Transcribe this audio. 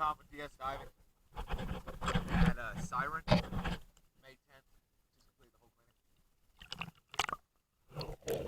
time with DS diving at Siren, May 10th. Just completed the whole cleaning.